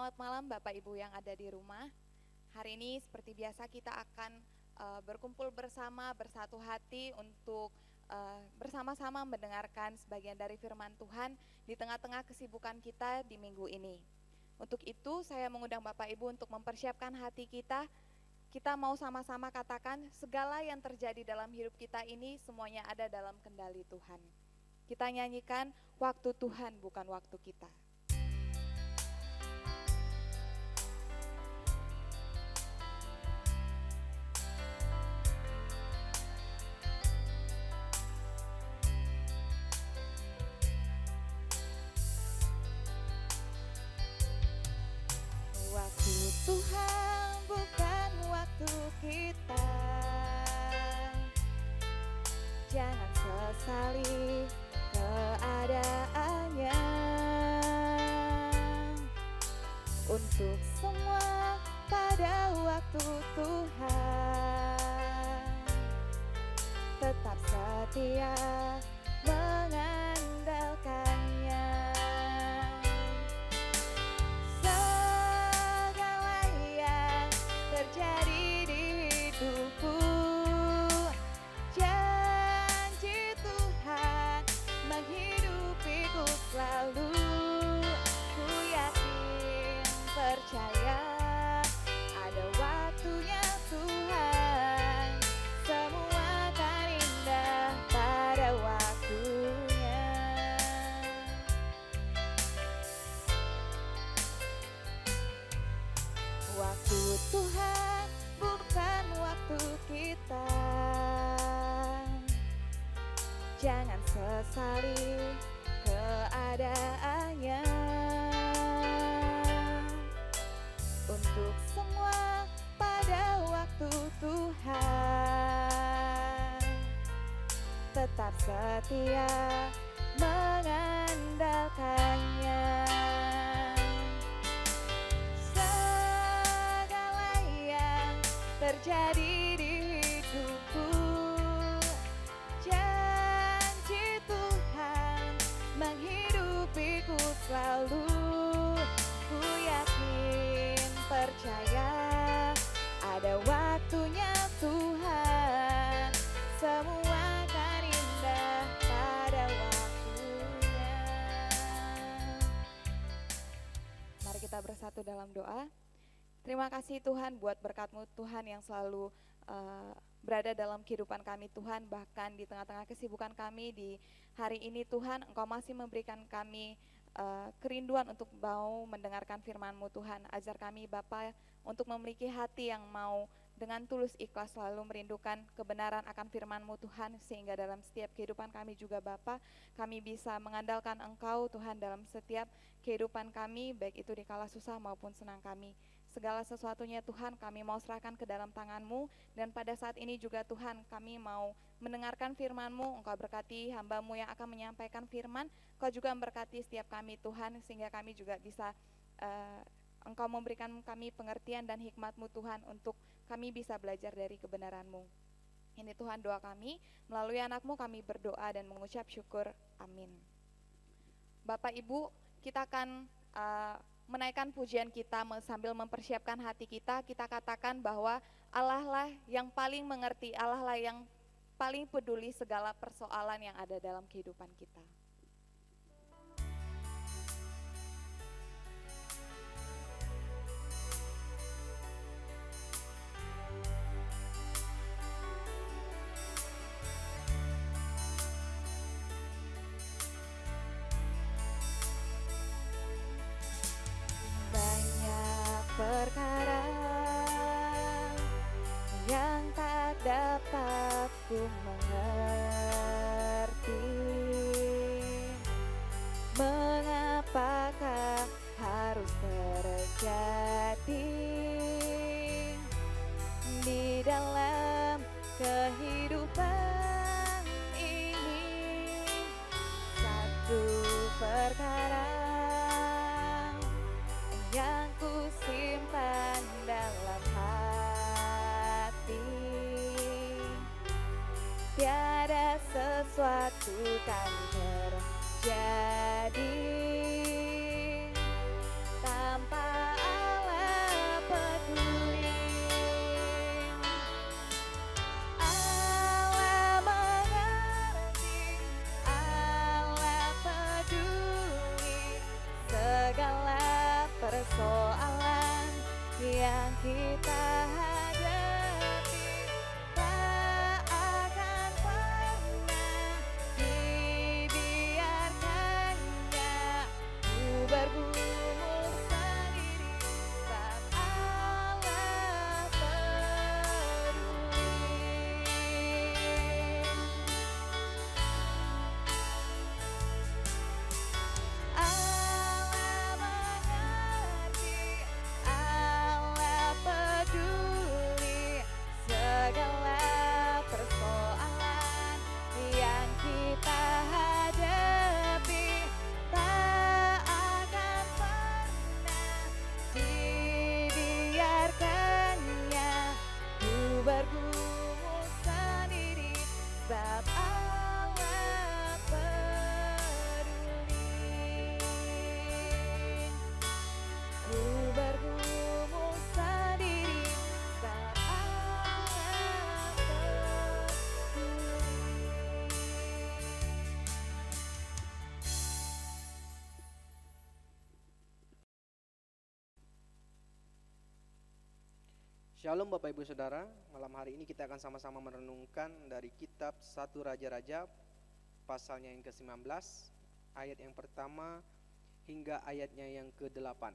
Selamat malam Bapak Ibu yang ada di rumah. Hari ini seperti biasa kita akan berkumpul bersama, bersatu hati untuk bersama-sama mendengarkan sebagian dari firman Tuhan di tengah-tengah kesibukan kita di minggu ini. Untuk itu saya mengundang Bapak Ibu untuk mempersiapkan hati kita. Kita mau sama-sama katakan segala yang terjadi dalam hidup kita ini semuanya ada dalam kendali Tuhan. Kita nyanyikan waktu Tuhan bukan waktu kita. Waktu Tuhan bukan waktu kita. Jangan sesali keadaannya. Untuk semua pada waktu Tuhan, tetap setia mengandalkannya. Segala yang terjadi di hidupku, janji Tuhan menghidupiku selalu. Ku yakin, percaya ada waktunya Tuhan, semua akan indah pada waktunya. Waktu Tuhan bukan waktu kita. Jangan sesali keadaannya. Untuk semua pada waktu Tuhan, tetap setia mengandalkannya. Segala yang terjadi di hidupku, janji Tuhan menghidupiku selalu. Ku yakin, percaya ada waktunya Tuhan, semua akan indah pada waktunya. Mari kita bersatu dalam doa. Terima kasih Tuhan buat berkat-Mu Tuhan yang selalu berada dalam kehidupan kami Tuhan. Bahkan di tengah-tengah kesibukan kami di hari ini Tuhan, Engkau masih memberikan kami kerinduan untuk mau mendengarkan firman-Mu Tuhan. Ajar kami Bapa untuk memiliki hati yang mau dengan tulus ikhlas selalu merindukan kebenaran akan firman-Mu Tuhan, sehingga dalam setiap kehidupan kami juga Bapa, kami bisa mengandalkan Engkau Tuhan dalam setiap kehidupan kami, baik itu di kala susah maupun senang kami. Segala sesuatunya Tuhan kami mau serahkan ke dalam tangan-Mu, dan pada saat ini juga Tuhan kami mau mendengarkan firman-Mu. Engkau berkati hamba-Mu yang akan menyampaikan firman, Engkau juga memberkati setiap kami Tuhan, sehingga kami juga bisa Engkau memberikan kami pengertian dan hikmat-Mu Tuhan untuk kami bisa belajar dari kebenaran-Mu. Ini Tuhan doa kami, melalui anak-Mu kami berdoa dan mengucap syukur, amin. Bapak Ibu, kita akan menaikkan pujian kita sambil mempersiapkan hati kita. Kita katakan bahwa Allah lah yang paling mengerti, Allah lah yang paling peduli segala persoalan yang ada dalam kehidupan kita. Banyak perkara yang tak dapat ku mengerti. Mengapakah harus terjadi di dalam kehidupan ini? Satu perkara yang ku simpan dalam hati, tiada sesuatu kan terjadi tanpa kita hadapi tak akan pernah dibiarkannya ku bergumul sendiri saat Allah peduli. Allah mengerti, Allah peduli segala persoalan yang kita hadapi tak akan pernah dibiarkannya ku bergumul sendiri sebab Allah peduli. Ku bergumul sendiri sebab Allah peduli. Shalom Bapak Ibu Saudara, malam hari ini kita akan sama-sama merenungkan dari kitab 1 Raja-Raja pasalnya yang ke-19, ayat yang pertama hingga ayatnya yang ke-8.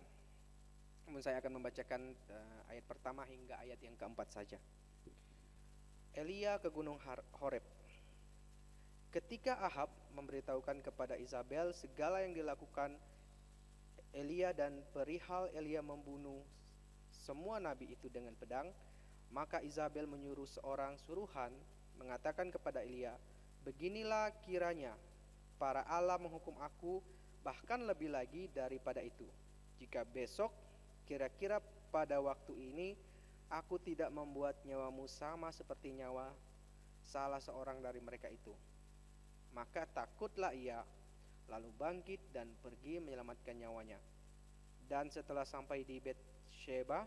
Namun saya akan membacakan ayat pertama hingga ayat yang ke-4 saja. Elia ke Gunung Horeb. Ketika Ahab memberitahukan kepada Izabel segala yang dilakukan Elia dan perihal Elia membunuh semua nabi itu dengan pedang, maka Izabel menyuruh seorang suruhan mengatakan kepada Elia, beginilah kiranya para Allah menghukum aku bahkan lebih lagi daripada itu, jika besok kira-kira pada waktu ini aku tidak membuat nyawamu sama seperti nyawa salah seorang dari mereka itu. Maka takutlah ia, lalu bangkit dan pergi menyelamatkan nyawanya. Dan setelah sampai di Betsheba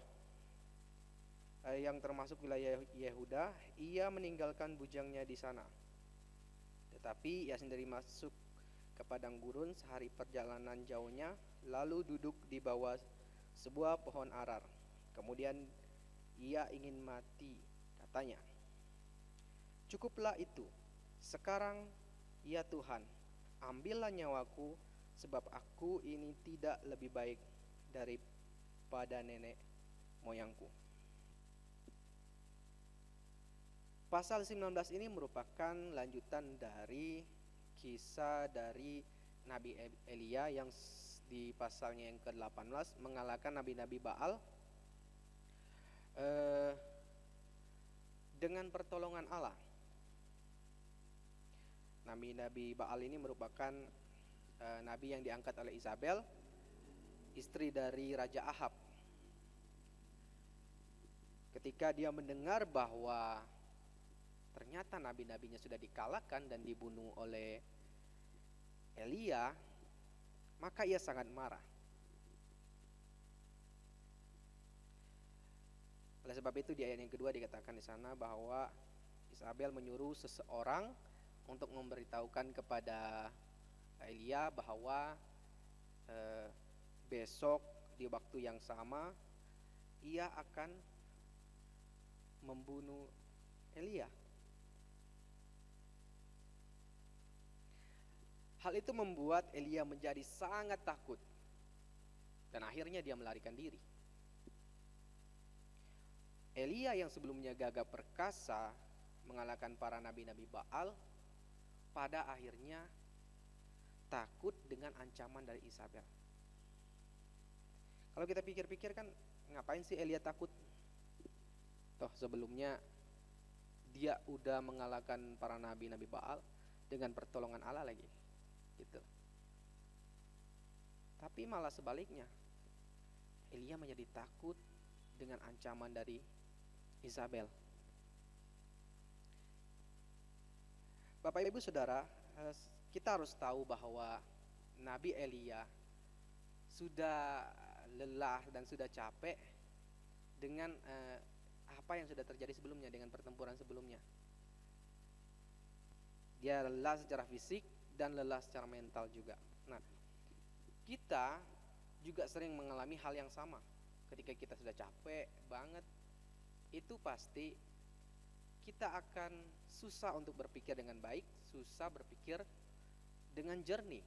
yang termasuk wilayah Yehuda, ia meninggalkan bujangnya di sana. Tetapi ia sendiri masuk ke padang gurun sehari perjalanan jauhnya, lalu duduk di bawah sebuah pohon arar. Kemudian ia ingin mati, katanya, cukuplah itu, sekarang ya Tuhan, ambillah nyawaku, sebab aku ini tidak lebih baik daripada nenek moyangku. Pasal 19 ini merupakan lanjutan dari kisah dari Nabi Elia yang di pasalnya yang ke-18 mengalahkan nabi-nabi Baal dengan pertolongan Allah. Nabi-nabi Baal ini merupakan nabi yang diangkat oleh Izabel, istri dari Raja Ahab. Ketika dia mendengar bahwa ternyata nabi-nabinya sudah dikalahkan dan dibunuh oleh Elia, maka ia sangat marah. Oleh sebab itu di ayat yang kedua dikatakan di sana bahwa Izabel menyuruh seseorang untuk memberitahukan kepada Elia bahwa besok di waktu yang sama ia akan membunuh Elia. Hal itu membuat Elia menjadi sangat takut dan akhirnya dia melarikan diri. Elia yang sebelumnya gagah perkasa mengalahkan para nabi-nabi Baal, pada akhirnya takut dengan ancaman dari Izabel. Kalau kita pikir-pikir kan, ngapain sih Elia takut? Toh sebelumnya dia udah mengalahkan para nabi-nabi Baal dengan pertolongan Allah lagi, gitu. Tapi malah sebaliknya, Elia menjadi takut dengan ancaman dari Izabel. Bapak Ibu Saudara, kita harus tahu bahwa Nabi Elia sudah lelah dan sudah capek dengan apa yang sudah terjadi sebelumnya, dengan pertempuran sebelumnya. Dia lelah secara fisik dan lelah secara mental juga. Nah, kita juga sering mengalami hal yang sama ketika kita sudah capek banget, itu pasti kita akan susah untuk berpikir dengan baik, susah berpikir dengan jernih.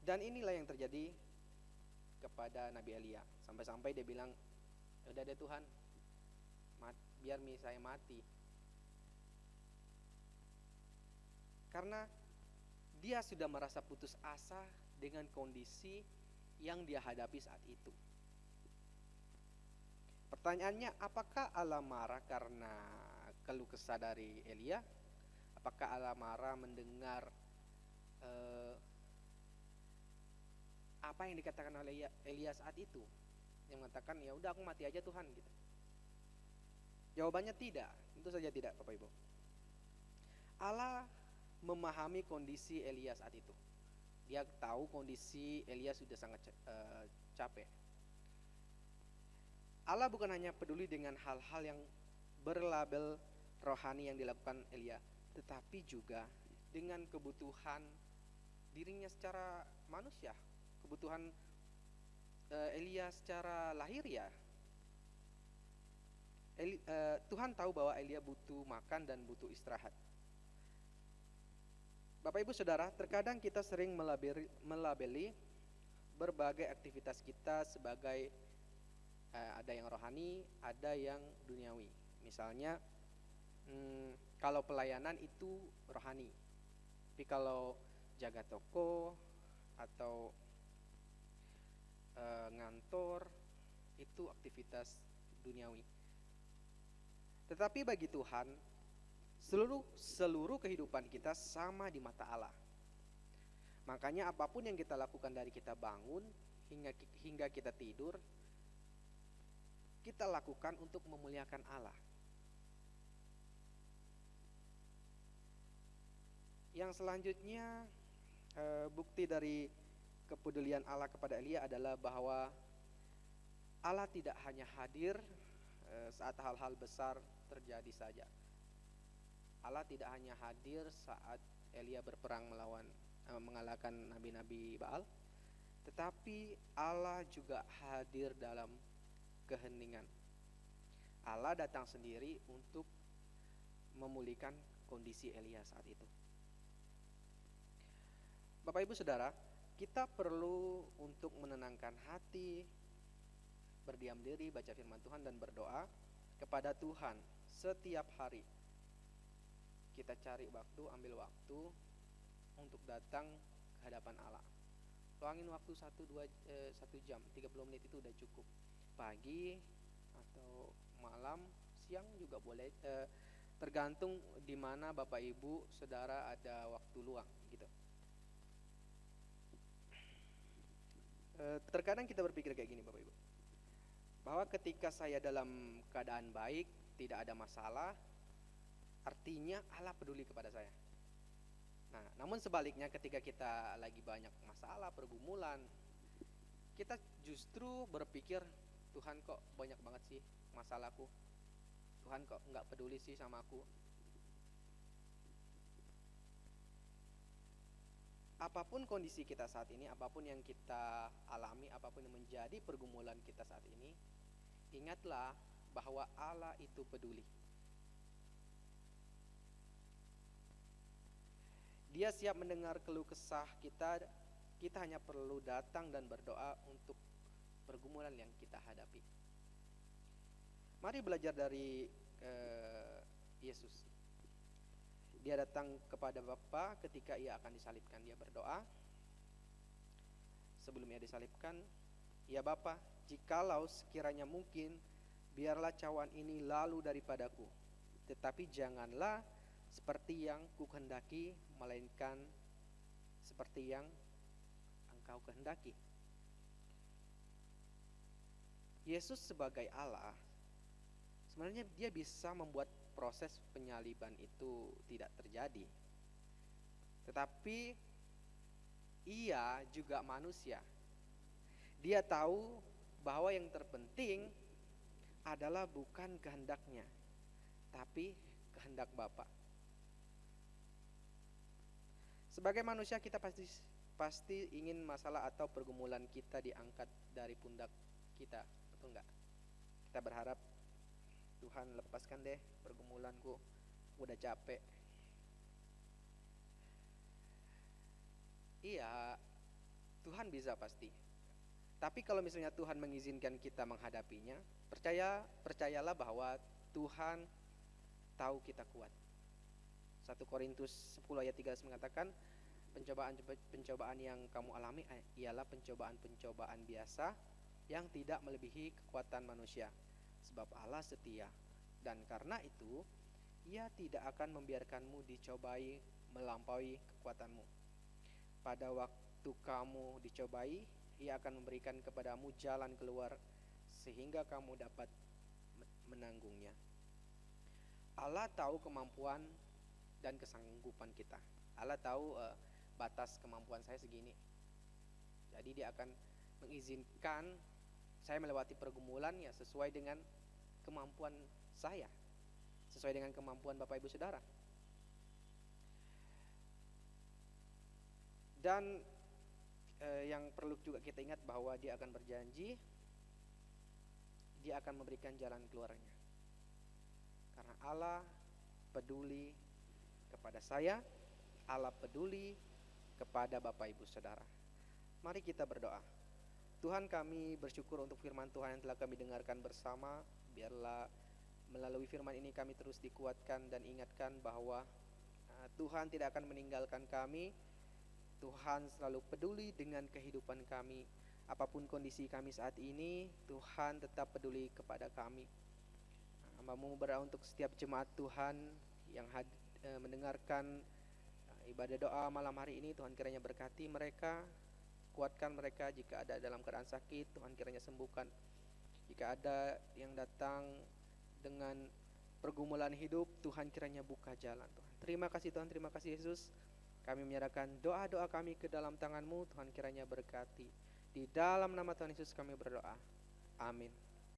Dan inilah yang terjadi kepada Nabi Elia. Sampai-sampai dia bilang, udah deh Tuhan, biar saya mati. Karena dia sudah merasa putus asa dengan kondisi yang dia hadapi saat itu. Pertanyaannya, apakah Allah marah karena keluh kesah dari Elia? Apakah Allah marah mendengar apa yang dikatakan oleh Elia saat itu? Yang mengatakan, ya udah aku mati aja Tuhan gitu. Jawabannya tidak, tentu saja tidak Bapak Ibu. Allah memahami kondisi Elia saat itu. Dia tahu kondisi Elia sudah sangat capek. Allah bukan hanya peduli dengan hal-hal yang berlabel rohani yang dilakukan Elia, tetapi juga dengan kebutuhan dirinya secara manusia, kebutuhan Elia secara lahiriah. Tuhan tahu bahwa Elia butuh makan dan butuh istirahat. Bapak Ibu Saudara, terkadang kita sering melabeli berbagai aktivitas kita sebagai ada yang rohani, ada yang duniawi. Misalnya kalau pelayanan itu rohani, tapi kalau jaga toko atau ngantor itu aktivitas duniawi. Tetapi bagi Tuhan, seluruh kehidupan kita sama di mata Allah. Makanya apapun yang kita lakukan dari kita bangun hingga kita tidur, kita lakukan untuk memuliakan Allah. Yang selanjutnya, bukti dari kepedulian Allah kepada Elia adalah bahwa Allah tidak hanya hadir saat hal-hal besar terjadi saja. Allah tidak hanya hadir saat Elia berperang mengalahkan nabi-nabi Baal, tetapi Allah juga hadir dalam keheningan. Allah datang sendiri untuk memulihkan kondisi Elia saat itu. Bapak Ibu Saudara, kita perlu untuk menenangkan hati, berdiam diri, baca firman Tuhan dan berdoa kepada Tuhan setiap hari. Kita cari waktu, ambil waktu untuk datang ke hadapan Allah. Luangin waktu 1 jam, 30 menit itu udah cukup. Pagi atau malam, siang juga boleh, tergantung di mana Bapak Ibu Saudara ada waktu luang gitu. Terkadang kita berpikir kayak gini Bapak Ibu, bahwa ketika saya dalam keadaan baik, tidak ada masalah, artinya Allah peduli kepada saya. Nah, namun sebaliknya ketika kita lagi banyak masalah, pergumulan, kita justru berpikir, Tuhan kok banyak banget sih masalahku, Tuhan kok nggak peduli sih sama aku. Apapun kondisi kita saat ini, apapun yang kita alami, apapun yang menjadi pergumulan kita saat ini, ingatlah bahwa Allah itu peduli. Dia siap mendengar keluh kesah kita. Kita hanya perlu datang dan berdoa untuk pergumulan yang kita hadapi. Mari belajar dari Yesus. Dia datang kepada Bapa ketika ia akan disalibkan. Dia berdoa sebelum ia disalibkan, ya Bapa, jikalau sekiranya mungkin, biarlah cawan ini lalu daripadaku, tetapi janganlah seperti yang kukehendaki, melainkan seperti yang Engkau kehendaki. Yesus sebagai Allah, sebenarnya dia bisa membuat proses penyaliban itu tidak terjadi. Tetapi ia juga manusia. Dia tahu bahwa yang terpenting adalah bukan kehendaknya, tapi kehendak Bapa. Sebagai manusia kita pasti pasti ingin masalah atau pergumulan kita diangkat dari pundak kita, betul nggak? Kita berharap Tuhan lepaskan deh pergumulanku, udah capek. Iya, Tuhan bisa pasti. Tapi kalau misalnya Tuhan mengizinkan kita menghadapinya, percayalah bahwa Tuhan tahu kita kuat. 1 Korintus 10 ayat 13 mengatakan, pencobaan yang kamu alami ialah pencobaan-pencobaan biasa yang tidak melebihi kekuatan manusia. Sebab Allah setia, dan karena itu Ia tidak akan membiarkanmu dicobai melampaui kekuatanmu. Pada waktu kamu dicobai, Ia akan memberikan kepadamu jalan keluar sehingga kamu dapat menanggungnya. Allah tahu kemampuan dan kesanggupan kita. Allah tahu batas kemampuan saya segini. Jadi Dia akan mengizinkan saya melewati pergumulan ya sesuai dengan kemampuan saya, sesuai dengan kemampuan Bapak Ibu Saudara. Dan yang perlu juga kita ingat bahwa Dia akan berjanji, Dia akan memberikan jalan keluarnya. Karena Allah peduli kepada saya, Allah peduli kepada Bapak Ibu Saudara. Mari kita berdoa. Tuhan, kami bersyukur untuk firman Tuhan yang telah kami dengarkan bersama. Biarlah melalui firman ini kami terus dikuatkan dan ingatkan bahwa Tuhan tidak akan meninggalkan kami. Tuhan selalu peduli dengan kehidupan kami. Apapun kondisi kami saat ini, Tuhan tetap peduli kepada kami. Hamba-Mu berdoa untuk setiap jemaat Tuhan yang mendengarkan ibadah doa malam hari ini. Tuhan kiranya berkati mereka, kuatkan mereka. Jika ada dalam keadaan sakit, Tuhan kiranya sembuhkan. Jika ada yang datang dengan pergumulan hidup, Tuhan kiranya buka jalan. Tuhan, terima kasih Tuhan, terima kasih Yesus. Kami menyerahkan doa-doa kami ke dalam tangan-Mu. Tuhan kiranya berkati. Di dalam nama Tuhan Yesus kami berdoa. Amin.